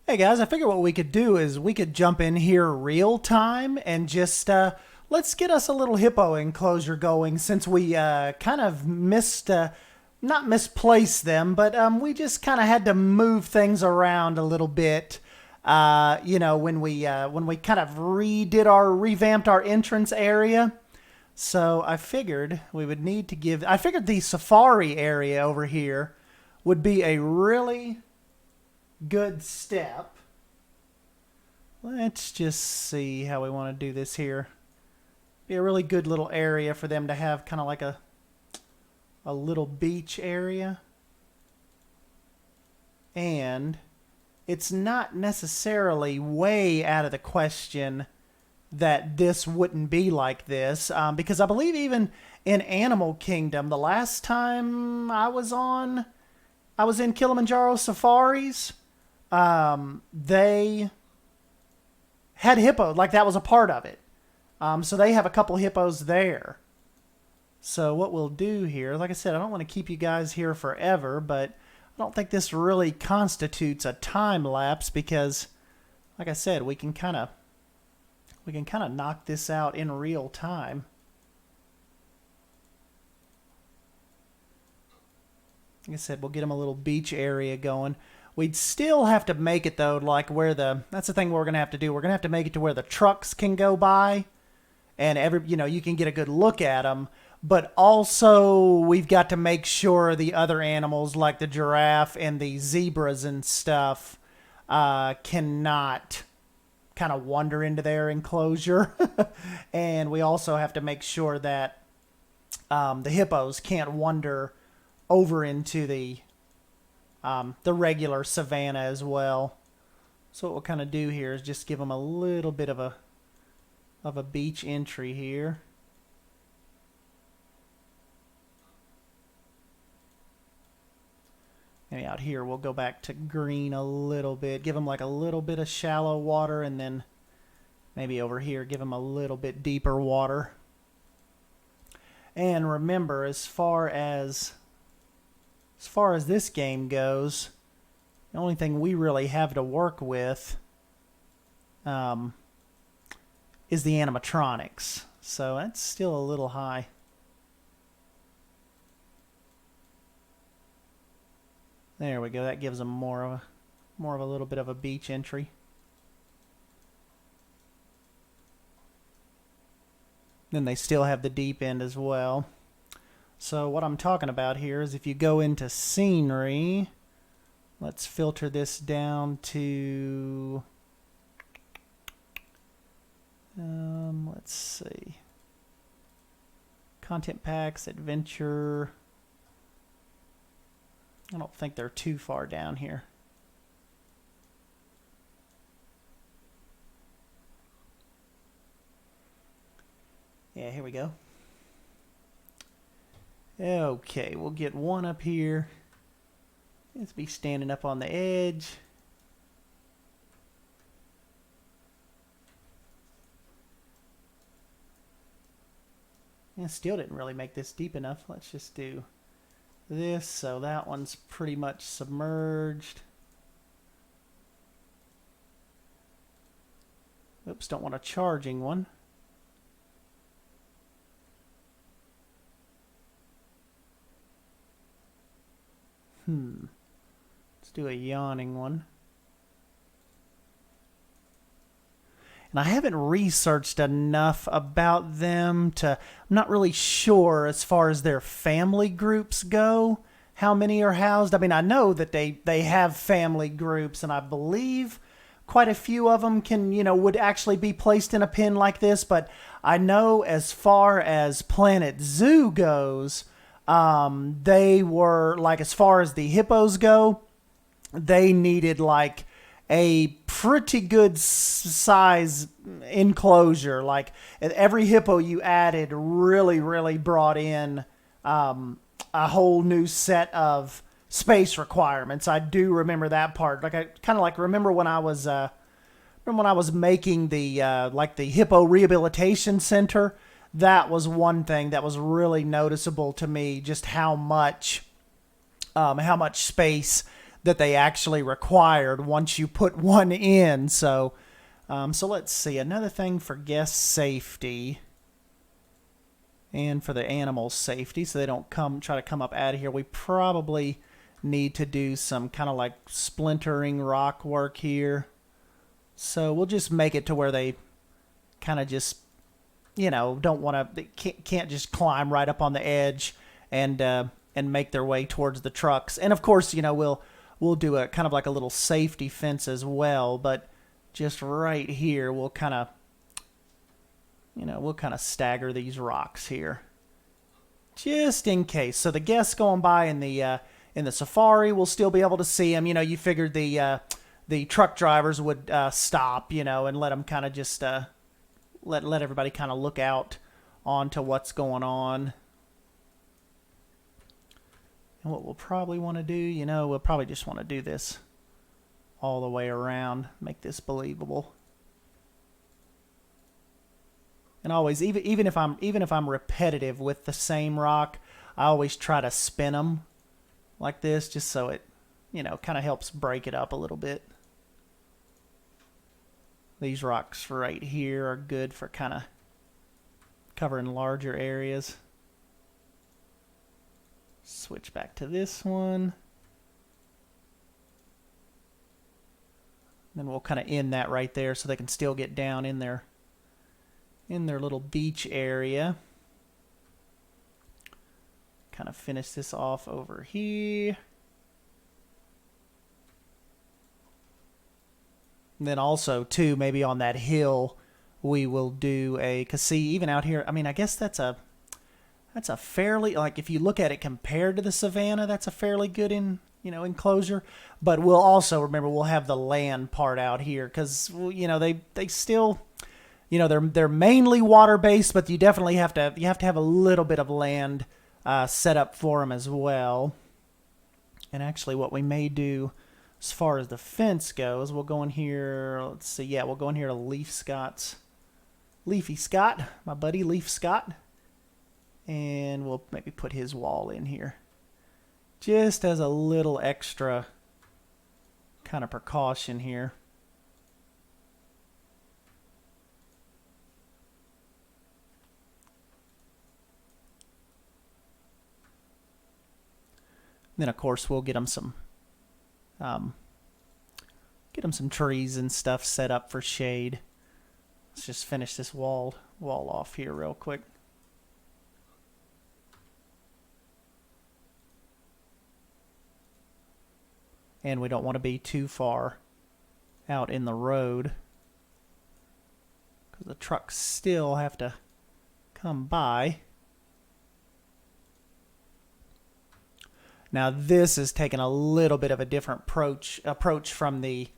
Hey guys, I figured what we could do is we could jump in here real time and just let's get us a little hippo enclosure going since we kind of not misplaced them, but we just kind of had to move things around a little bit. When we kind of revamped our entrance area. So I figured we would need to I figured the safari area over here would be a really good step. Let's just see how we want to do this here. Be a really good little area for them to have, kind of like a little beach area. And it's not necessarily way out of the question that this wouldn't be like this, because I believe even in Animal Kingdom, the last time I was in Kilimanjaro Safaris, they had hippo, like that was a part of it. So they have a couple hippos there. So what we'll do here, like I said, I don't want to keep you guys here forever, but I don't think this really constitutes a time lapse because, like I said, we can kind of knock this out in real time. Like I said, we'll get them a little beach area going. We'd still have to make it, though, like that's the thing we're going to have to do. We're going to have to make it to where the trucks can go by and you can get a good look at them. But also, we've got to make sure the other animals, like the giraffe and the zebras and stuff, cannot kind of wander into their enclosure. And we also have to make sure that the hippos can't wander over into the regular savanna as well. So what we'll kind of do here is just give them a little bit of a beach entry here. Maybe out here we'll go back to green a little bit, give them like a little bit of shallow water, and then maybe over here give them a little bit deeper water. And remember, as far as this game goes, the only thing we really have to work with is the animatronics. So that's still a little high. There we go. That gives them more of a little bit of a beach entry. Then they still have the deep end as well. So what I'm talking about here is if you go into scenery, let's filter this down to, let's see, content packs, adventure. I don't think they're too far down here. Yeah, here we go. Okay, we'll get one up here. Let's be standing up on the edge. Yeah, still didn't really make this deep enough. Let's just do this, so that one's pretty much submerged. Oops, don't want a charging one. Let's do a yawning one. And I haven't researched enough about them I'm not really sure as far as their family groups go, how many are housed. I mean, I know that they have family groups, and I believe quite a few of them would actually be placed in a pen like this, but I know as far as Planet Zoo goes, they were, like, as far as the hippos go, they needed like a pretty good size enclosure. Like every hippo you added really brought in a whole new set of space requirements. I do remember that part. Like I kind of remember when I was making the the hippo rehabilitation center. That was one thing that was really noticeable to me, just how much space that they actually required once you put one in. So, so let's see. Another thing for guest safety and for the animal safety, so they don't try to come up out of here. We probably need to do some kind of like splintering rock work here. So we'll just make it to where they kind of just, don't want to, can't just climb right up on the edge and make their way towards the trucks. And of course, we'll do a kind of like a little safety fence as well, but just right here, we'll kind of, stagger these rocks here, just in case. So the guests going by in the safari will still be able to see them. You figured the truck drivers would stop, and let them kind of just let everybody kind of look out onto what's going on. And what we'll probably want to do, we'll probably just want to do this all the way around, make this believable. And always, even if I'm repetitive with the same rock, I always try to spin them like this, just so it, kind of helps break it up a little bit. These rocks right here are good for kind of covering larger areas. Switch back to this one. Then we'll kind of end that right there so they can still get down in their little beach area. Kind of finish this off over here. And then also, too, maybe on that hill, we will do because see, even out here, I mean, I guess that's a fairly, like, if you look at it compared to the savannah, that's a fairly good enclosure. But we'll also, remember, we'll have the land part out here because, they still, they're mainly water-based, but you definitely have to have a little bit of land set up for them as well. And actually, what we may do as far as the fence goes, we'll go in here, let's see, yeah, we'll go in here to Leafy Scott, my buddy Leaf Scott, and we'll maybe put his wall in here, just as a little extra kind of precaution here. Then, of course, we'll get them some trees and stuff set up for shade. Let's just finish this wall off here real quick. And we don't want to be too far out in the road because the trucks still have to come by. Now this is taking a little bit of a different approach from the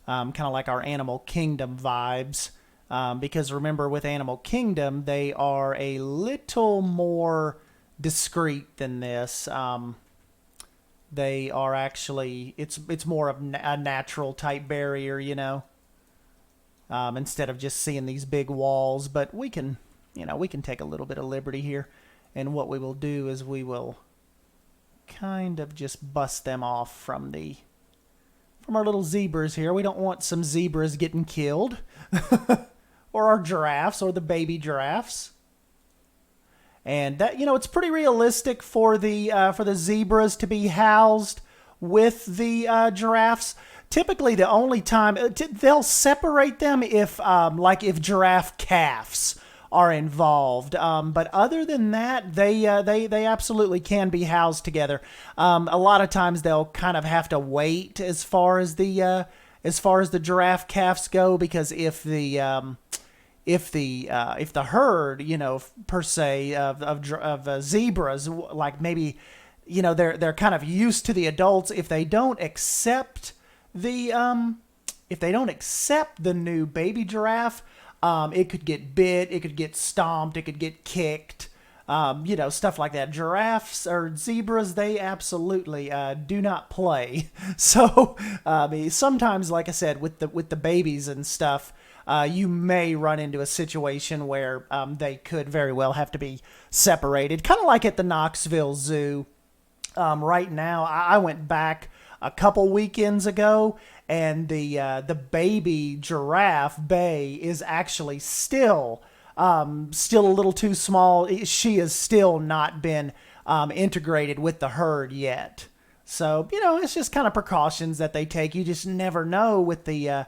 kind of like our Animal Kingdom vibes, because remember, with Animal Kingdom, they are a little more discreet than this. They are actually, it's more of a natural type barrier, instead of just seeing these big walls. But we can take a little bit of liberty here, and what we will do is we will kind of just bust them off from our little zebras here. We don't want some zebras getting killed or our giraffes or the baby giraffes. And that, it's pretty realistic for the zebras to be housed with the giraffes. Typically, the only time they'll separate them if giraffe calves are involved. But other than that, they absolutely can be housed together. A lot of times they'll kind of have to wait as far as the giraffe calves go, because if the herd, per se, of zebras, like maybe, they're kind of used to the adults. If they don't accept the new baby giraffe, it could get bit, it could get stomped, it could get kicked, stuff like that. Giraffes or zebras, they absolutely do not play. So sometimes, like I said, with the babies and stuff, you may run into a situation where they could very well have to be separated, kind of like at the Knoxville Zoo. Right now, I went back a couple weekends ago, and the baby giraffe Bay is actually still a little too small. She has still not been integrated with the herd yet. So, it's just kind of precautions that they take. You just never know with the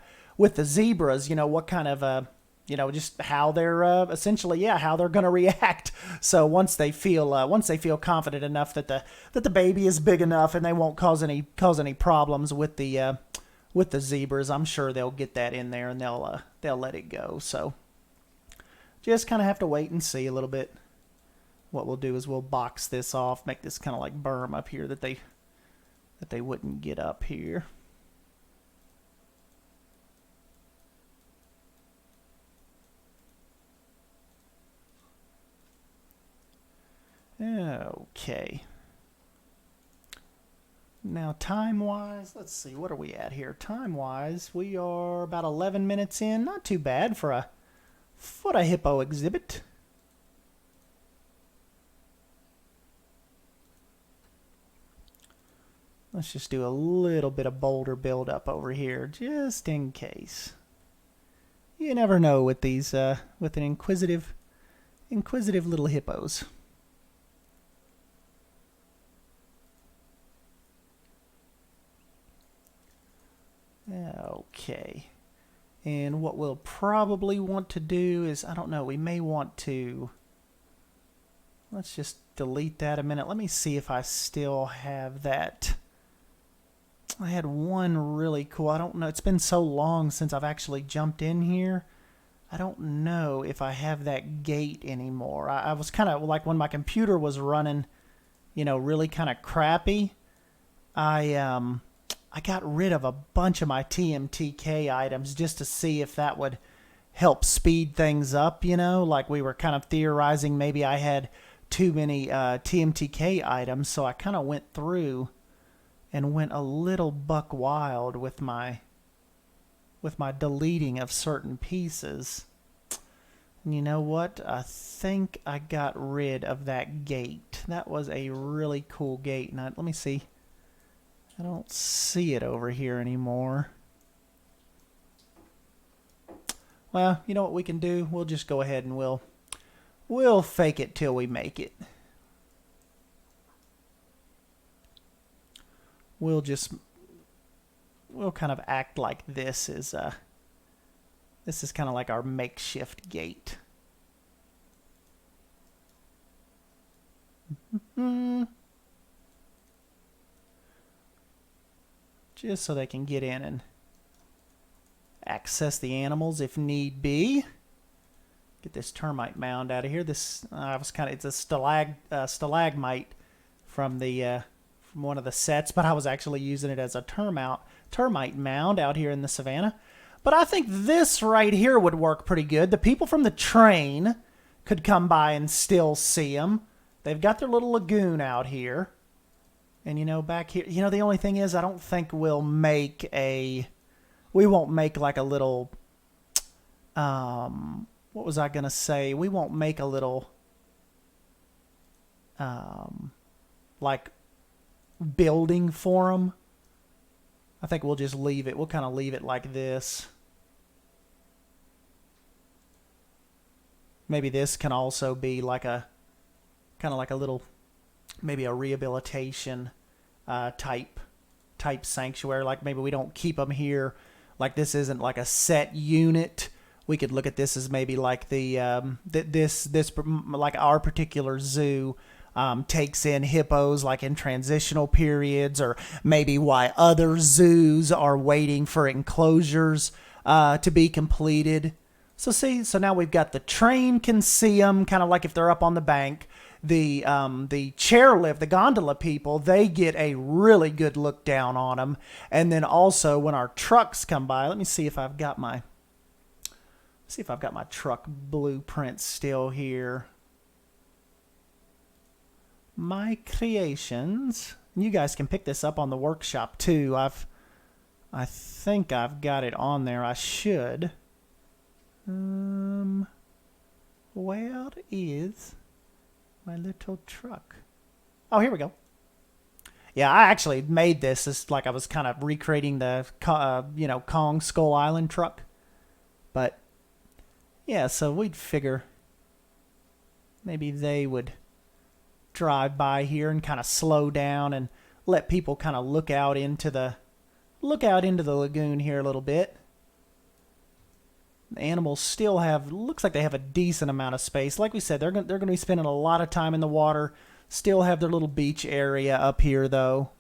zebras, what kind of just how they're essentially, how they're going to react. So once they feel confident enough that the baby is big enough and they won't cause any problems with the zebras, I'm sure they'll get that in there and they'll let it go. So just kind of have to wait and see a little bit. What we'll do is we'll box this off, make this kind of like berm up here that they wouldn't get up here. Okay. Now, time-wise, let's see, what are we at here? Time-wise, we are about 11 minutes in. Not too bad for a hippo exhibit. Let's just do a little bit of boulder build-up over here, just in case. You never know with these, with an inquisitive little hippos. Okay. And what we'll probably want to do is, I don't know, we may want to, let's just delete that a minute. Let me see if I still have that. I had one really cool, I don't know, it's been so long since I've actually jumped in here. I don't know if I have that gate anymore. I was kind of like when my computer was running, really kind of crappy. I got rid of a bunch of my TMTK items just to see if that would help speed things up, like we were kind of theorizing maybe I had too many TMTK items, so I kind of went through and went a little buck wild with my deleting of certain pieces. And you know what? I think I got rid of that gate. That was a really cool gate. Now, let me see. I don't see it over here anymore. Well, you know what we can do? We'll just go ahead and we'll fake it till we make it. We'll kind of act like this is kind of like our makeshift gate. Just so they can get in and access the animals if need be. Get this termite mound out of here. This it's a stalagmite from one of the sets, but I was actually using it as a termite mound out here in the savannah. But I think this right here would work pretty good. The people from the train could come by and still see them. They've got their little lagoon out here. And, back here, the only thing is I don't think we won't make like a little, what was I going to say? We won't make a little, like, building for them. I think we'll just leave it. We'll kind of leave it like this. Maybe this can also be like kind of like a little, maybe a rehabilitation type sanctuary. Like maybe we don't keep them here. Like this isn't like a set unit. We could look at this as maybe like this like our particular zoo takes in hippos like in transitional periods, or maybe why other zoos are waiting for enclosures to be completed. So now we've got the train can see them, kind of like if they're up on the bank. The chairlift, the gondola people, they get a really good look down on them. And then also when our trucks come by, let me see if I've got my truck blueprint still here. My creations. You guys can pick this up on the workshop too. I think I've got it on there. I should. Where is my little truck? Oh, here we go. Yeah, I actually made this. It's like I was kind of recreating the Kong Skull Island truck. But yeah, so we'd figure maybe they would drive by here and kind of slow down and let people kind of look out into the lagoon here a little bit. The animals still have, looks like they have a decent amount of space. Like we said, they're going to be spending a lot of time in the water. Still have their little beach area up here, though.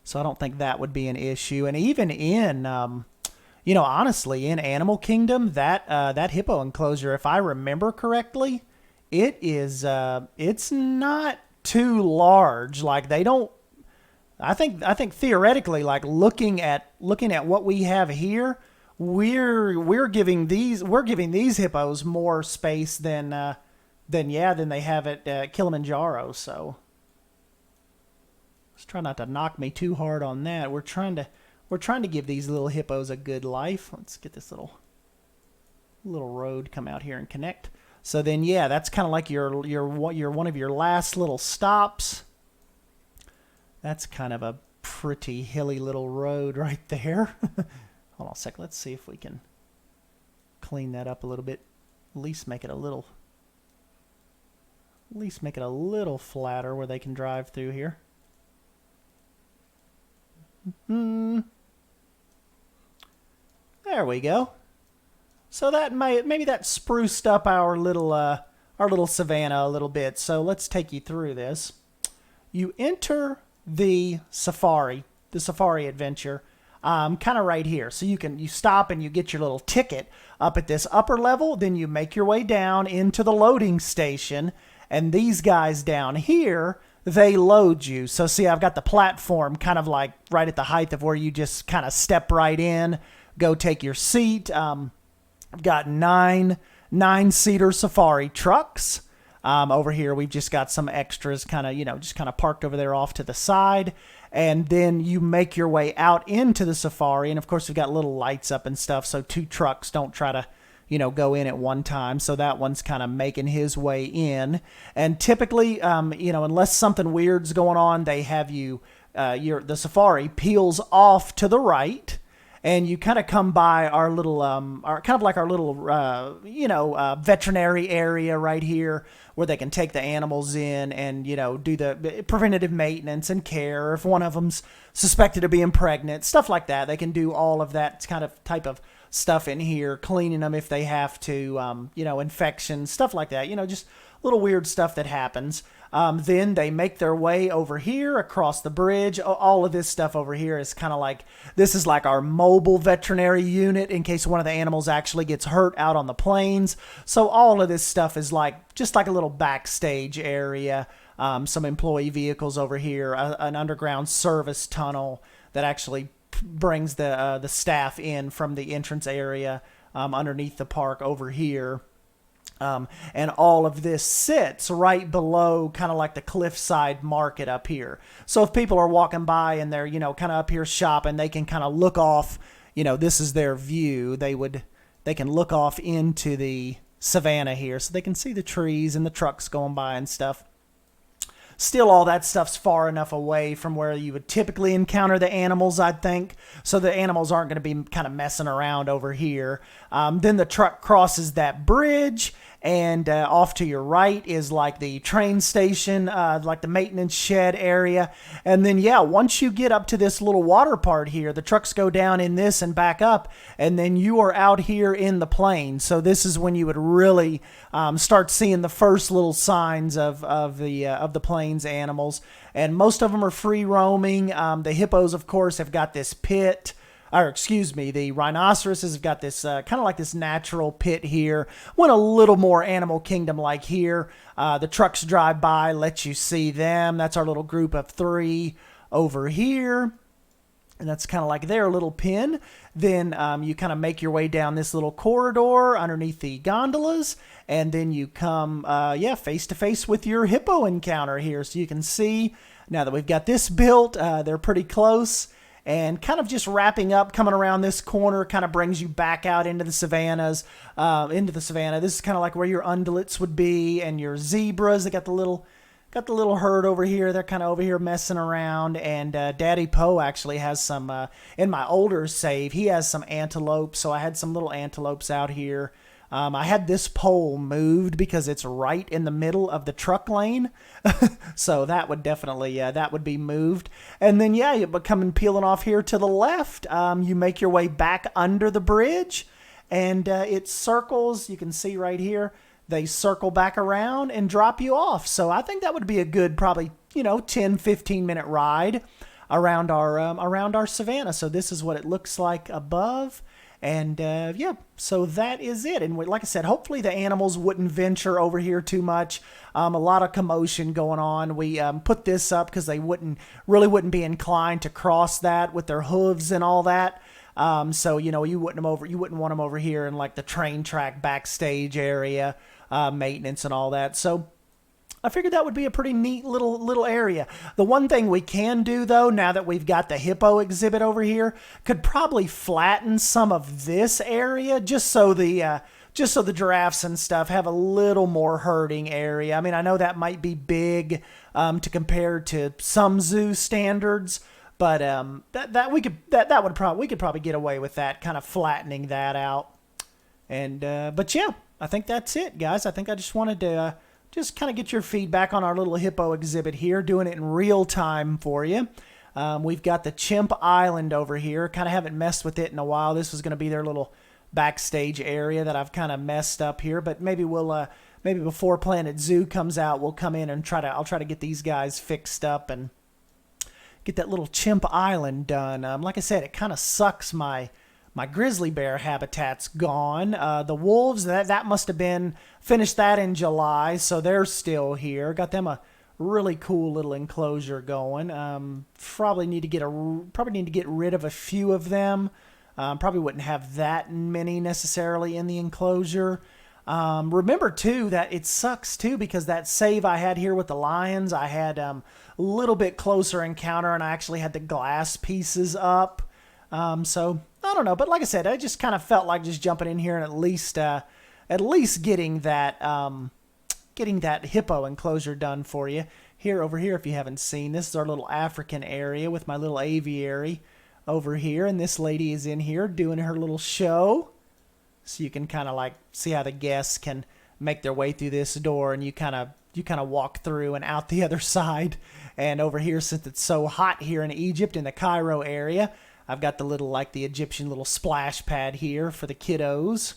So I don't think that would be an issue. And even in, honestly, in Animal Kingdom, that hippo enclosure, if I remember correctly, it's not too large. Like they don't. I think theoretically, like looking at what we have here, we're giving these hippos more space than they have at Kilimanjaro. So let's try not to knock me too hard on that. We're trying to give these little hippos a good life. Let's get this little road come out here and connect. So then, yeah, that's kind of like your one of your last little stops. That's kind of a pretty hilly little road right there. Hold on a sec. Let's see if we can clean that up a little bit. At least make it a little flatter where they can drive through here. There we go. So that maybe that spruced up our little savannah a little bit. So let's take you through this. You enter the safari adventure kind of right here. So you stop and you get your little ticket up at this upper level. Then you make your way down into the loading station. And these guys down here, they load you. So see, I've got the platform kind of like right at the height of where you just kind of step right in, go take your seat. I've got nine seater safari trucks. Over here, we've just got some extras kind of parked over there off to the side. And then you make your way out into the safari. And of course, we've got little lights up and stuff. So 2 trucks don't try to, go in at one time. So that one's kind of making his way in. And typically, unless something weird's going on, they have the safari peels off to the right. And you kind of come by our little, veterinary area right here where they can take the animals in and, do the preventative maintenance and care. If one of them's suspected of being pregnant, stuff like that. They can do all of that type of stuff in here, cleaning them if they have to, infections, stuff like that. Just little weird stuff that happens. Then they make their way over here across the bridge. All of this stuff over here is kind of like, this is like our mobile veterinary unit in case one of the animals actually gets hurt out on the plains. So all of this stuff is just like a little backstage area. Some employee vehicles over here, an underground service tunnel that actually brings the staff in from the entrance area underneath the park over here. And all of this sits right below kind of like the cliffside market up here. So if people are walking by and they're, kind of up here shopping, they can kind of look off, this is their view. They can look off into the savannah here so they can see the trees and the trucks going by and stuff. Still, all that stuff's far enough away from where you would typically encounter the animals, I'd think. So the animals aren't going to be kind of messing around over here. Then the truck crosses that bridge, and off to your right is like the train station, like the maintenance shed area. And then, once you get up to this little water part here, the trucks go down in this and back up, and then you are out here in the plain. So this is when you would really start seeing the first little signs of the plains animals. And most of them are free roaming. The hippos, of course, have got this pit. The rhinoceroses have got this kind of like this natural pit here. Went a little more Animal Kingdom-like here. The trucks drive by, let you see them. That's our little group of 3 over here. And that's kind of like their little pen. Then you kind of make your way down this little corridor underneath the gondolas. And then you come, face to face with your hippo encounter here. So you can see, now that we've got this built, they're pretty close. And kind of just wrapping up, coming around this corner, kind of brings you back out into the savannas. This is kind of like where your ungulates would be and your zebras. They got the little got the little herd over here. They're kind of over here messing around, and Daddy Poe actually has some, in my older save, he has some antelope, so I had some little antelopes out here. I had this pole moved because it's right in the middle of the truck lane. So that would definitely, that would be moved. And then, yeah, you come peeling off here to the left. You make your way back under the bridge, and it circles. You can see right here. They circle back around and drop you off. So I think that would be a good, probably, 10, 15-minute ride around our savannah. So this is what it looks like above. And yeah, so that is it. And like I said, hopefully the animals wouldn't venture over here too much. A lot of commotion going on. We put this up because they wouldn't be inclined to cross that with their hooves and all that. So you wouldn't want them over here in like the train track backstage area, maintenance and all that. So I figured that would be a pretty neat little area. The one thing we can do, though, now that we've got the hippo exhibit over here, could probably flatten some of this area just so the giraffes and stuff have a little more herding area. I mean, I know that might be big to compare to some zoo standards, but we could probably get away with that, kind of flattening that out. And but yeah, I think that's it, guys. I think I just wanted to just kind of get your feedback on our little hippo exhibit here, doing it in real time for you. We've got the Chimp Island over here. Kind of haven't messed with it in a while. This was going to be their little backstage area that I've kind of messed up here, but maybe maybe before Planet Zoo comes out, we'll come in and I'll try to get these guys fixed up and get that little Chimp Island done. Like I said, it kind of sucks my grizzly bear habitat's gone. The wolves, that must have been finished that in July, so they're still here. Got them a really cool little enclosure going. Probably need to get rid of a few of them. Probably wouldn't have that many necessarily in the enclosure. Remember too that it sucks too because that save I had here with the lions, I had a little bit closer encounter and I actually had the glass pieces up. So I don't know, but like I said, I just kind of felt like just jumping in here and at least getting that hippo enclosure done for you. Over here, if you haven't seen, this is our little African area with my little aviary over here, and this lady is in here doing her little show. So you can kind of like see how the guests can make their way through this door, and you kind of walk through and out the other side. And over here, since it's so hot here in Egypt in the Cairo area, I've got the Egyptian little splash pad here for the kiddos.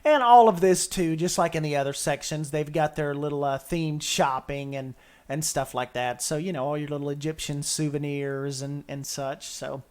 And all of this too, just like in the other sections, they've got their little themed shopping and stuff like that. So, all your little Egyptian souvenirs and such. So,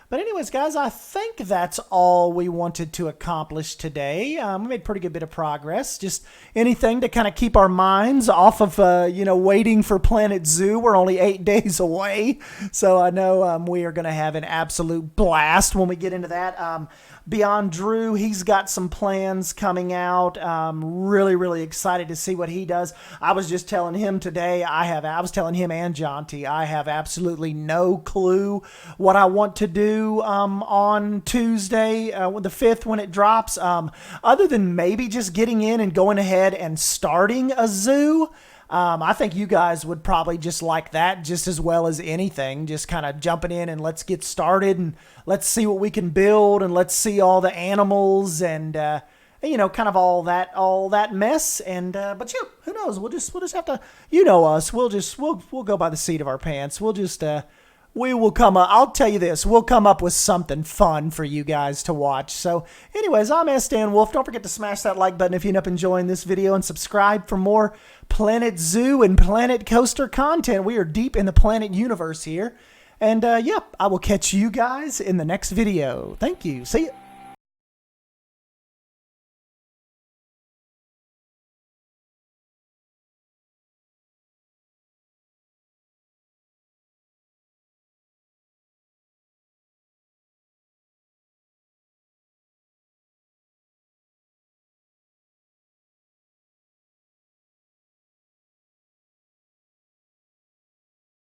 but anyways, guys, I think that's all we wanted to accomplish today. We made a pretty good bit of progress. Just anything to kind of keep our minds off of, waiting for Planet Zoo. We're only 8 days away. So I know we are going to have an absolute blast when we get into that. Beyond Drew, he's got some plans coming out. Really, really excited to see what he does. I was just telling him today, I was telling him and Jonty, I have absolutely no clue what I want to do on Tuesday, the 5th when it drops, other than maybe just getting in and going ahead and starting a zoo. I think you guys would probably just like that just as well as anything, just kind of jumping in and let's get started and let's see what we can build and let's see all the animals and, kind of all that mess. And, but yeah, who knows? We'll just have to, us, we'll go by the seat of our pants. We will come up, I'll tell you this, we'll come up with something fun for you guys to watch. So anyways, I'm S. Dan Wolf. Don't forget to smash that like button if you end up enjoying this video and subscribe for more Planet Zoo and Planet Coaster content. We are deep in the planet universe here. And I will catch you guys in the next video. Thank you. See ya.